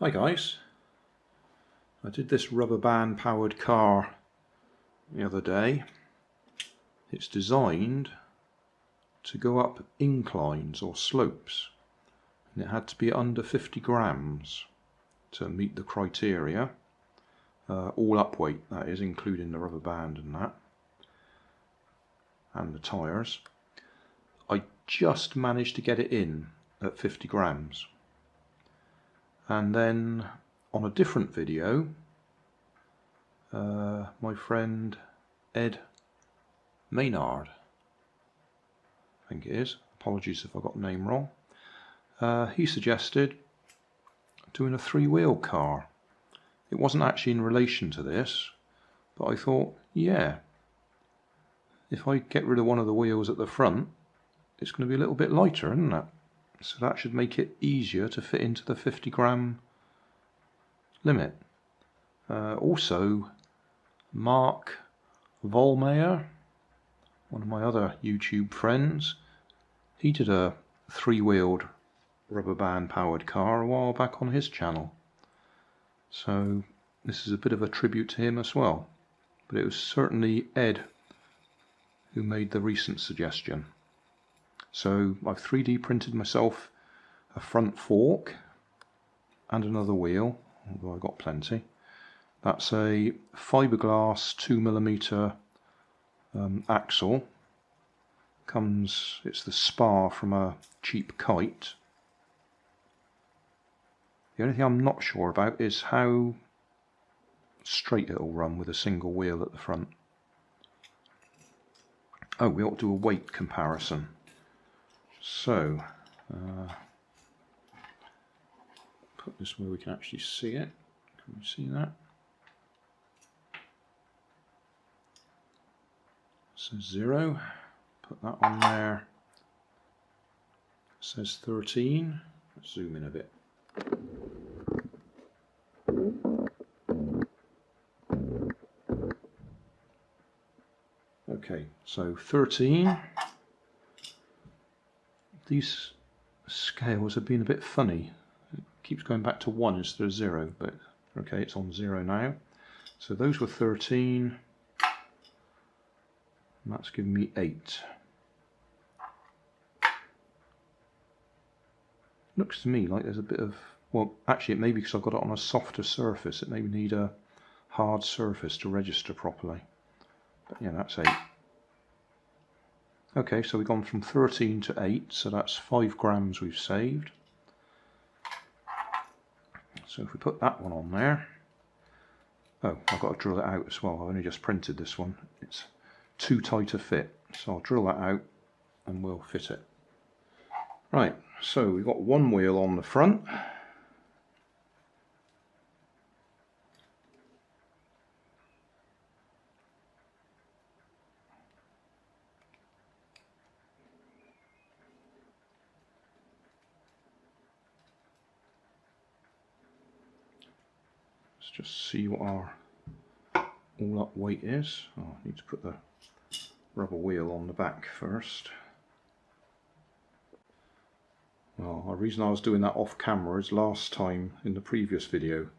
Hi guys, I did this rubber band powered car the other day. It's designed to go up inclines or slopes, and it had to be under 50 grams to meet the criteria, all up weight that is, including the rubber band and that, and the tyres. I just managed to get it in at 50 grams. And then on a different video, my friend Ed Maynard, I think it is, apologies if I got the name wrong, he suggested doing a three-wheel car. It wasn't actually in relation to this, but I thought, yeah, if I get rid of one of the wheels at the front, it's going to be a little bit lighter, isn't it? So that should make it easier to fit into the 50 gram limit. Also, Mark Volmeyer, one of my other YouTube friends, he did a three-wheeled rubber band powered car a while back on his channel. So this is a bit of a tribute to him as well. But it was certainly Ed who made the recent suggestion. So I've 3D printed myself a front fork and another wheel, although I've got plenty. That's a fiberglass 2mm axle. It's the spar from a cheap Kite. The only thing I'm not sure about is how straight it'll run with a single wheel at the front. Oh, we ought to do a weight comparison. So, put this where we can actually see it. Can we see that? It says 0. Put that on there. It says 13. Let's zoom in a bit. Okay, so 13. These scales have been a bit funny. It keeps going back to 1 instead of 0, but okay, it's on 0 now. So those were 13, and that's giving me 8. Looks to me like there's a bit of, well, actually it may be because I've got it on a softer surface. It may need a hard surface to register properly. But yeah, that's 8. Okay, so we've gone from 13 to 8, so that's 5 grams we've saved. So if we put that one on there, oh, I've got to drill it out as well. I've only just printed this one. It's too tight a fit, so I'll drill that out and we'll fit it. Right, so we've got one wheel on the front. Let's just see what our all-up weight is. Oh, I need to put the rubber wheel on the back first. Well, the reason I was doing that off camera is last time in the previous video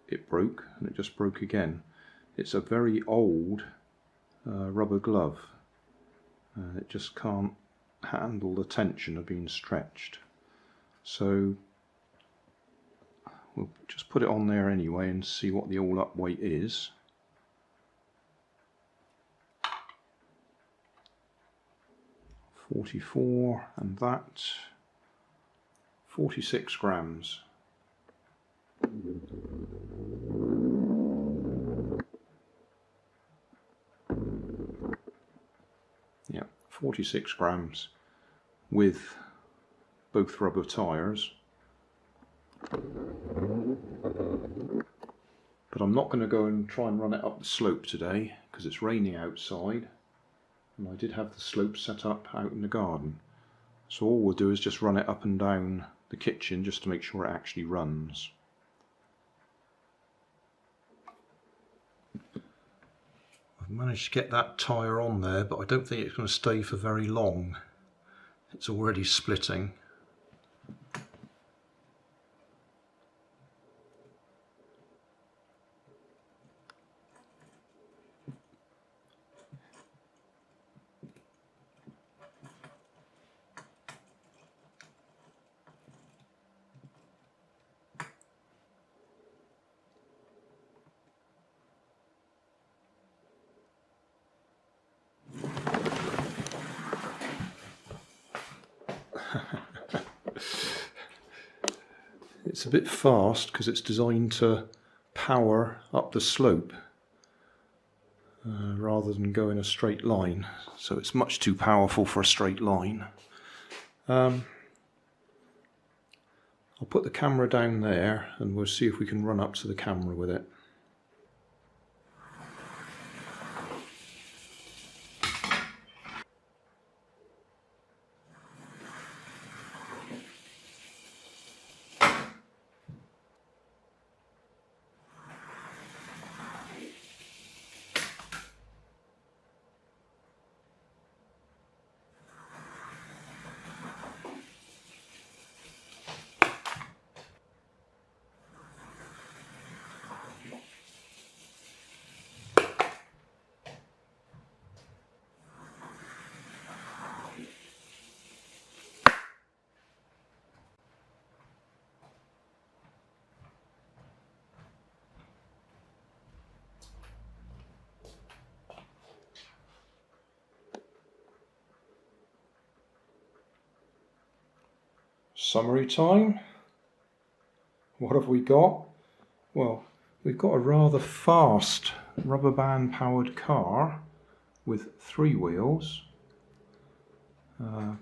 it broke, and it just broke again. It's a very old rubber glove, and it just can't handle the tension of being stretched. So we'll just put it on there anyway and see what the all-up weight is. $44, and that 46 grams. Yeah, 46 grams with both rubber tyres. But I'm not going to go and try and run it up the slope today because it's raining outside, and I did have the slope set up out in the garden. So all we'll do is just run it up and down the kitchen just to make sure it actually runs. I've managed to get that tyre on there, but I don't think it's going to stay for very long. It's already splitting. It's a bit fast because it's designed to power up the slope rather than go in a straight line, so it's much too powerful for a straight line. I'll put the camera down there and we'll see if we can run up to the camera with it. Summary time. What have we got? Well, we've got a rather fast rubber band powered car with 3 wheels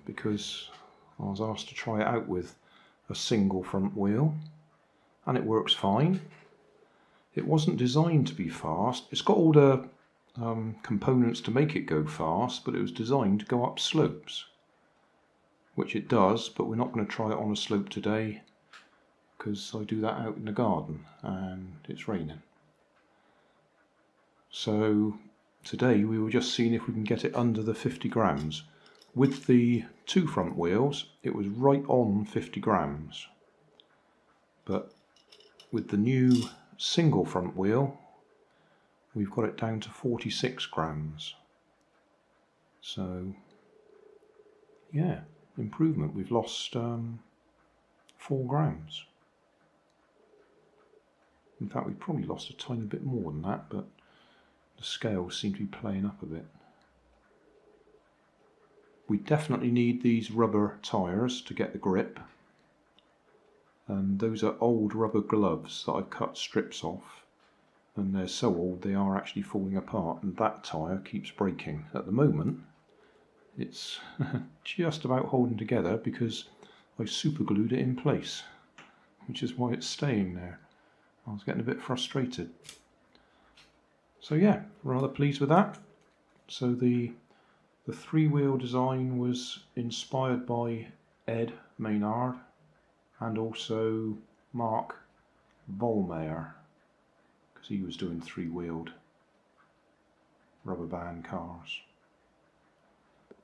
because I was asked to try it out with a single front wheel, and it works fine. It wasn't designed to be fast. It's got all the components to make it go fast, but it was designed to go up slopes, which it does, but we're not going to try it on a slope today because I do that out in the garden and it's raining. So today we were just seeing if we can get it under the 50 grams. With the 2 front wheels it was right on 50 grams, but with the new single front wheel we've got it down to 46 grams. So yeah, improvement. We've lost 4 grams. In fact, we've probably lost a tiny bit more than that, but the scales seem to be playing up a bit. We definitely need these rubber tyres to get the grip, and those are old rubber gloves that I've cut strips off, and they're so old they are actually falling apart, and that tyre keeps breaking. At the moment it's just about holding together because I super glued it in place, which is why it's staying there. I was getting a bit frustrated. So yeah, rather pleased with that. So the 3-wheel design was inspired by Ed Maynard and also Mark Volmeyer, because he was doing 3-wheeled rubber band cars.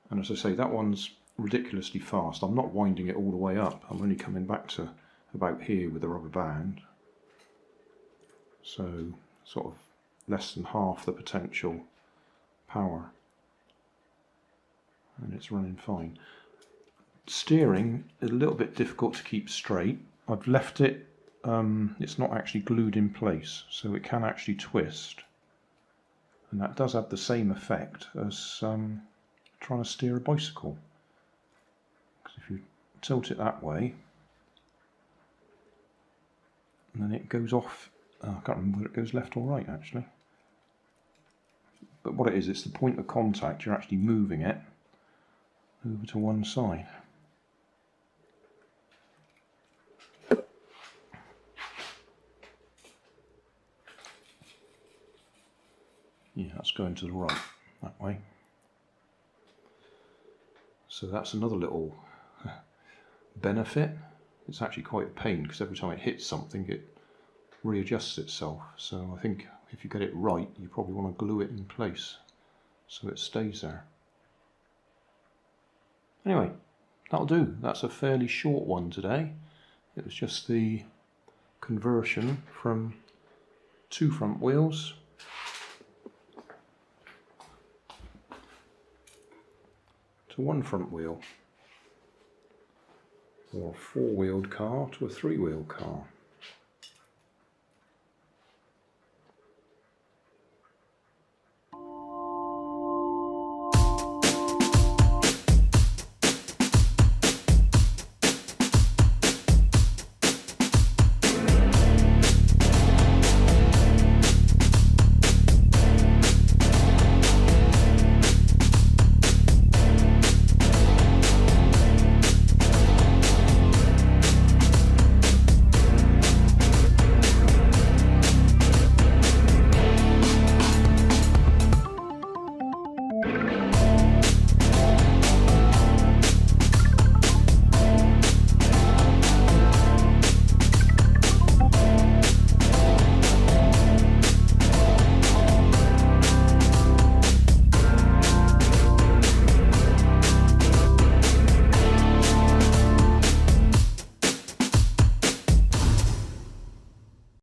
And as I say, that one's ridiculously fast. I'm not winding it all the way up. I'm only coming back to about here with the rubber band. So sort of less than half the potential power. And it's running fine. Steering is a little bit difficult to keep straight. I've left it, it's not actually glued in place, so it can actually twist. And that does have the same effect as trying to steer a bicycle. Because if you tilt it that way, and then it goes off, I can't remember whether it goes left or right actually. But what it is, it's the point of contact, you're actually moving it over to one side. Yeah, that's going to the right, that way. So that's another little benefit. It's actually quite a pain because every time it hits something it readjusts itself. So I think if you get it right, you probably want to glue it in place so it stays there. Anyway, that'll do. That's a fairly short one today. It was just the conversion from 2 front wheels to 1 front wheel, or a 4-wheeled car to a 3-wheeled car.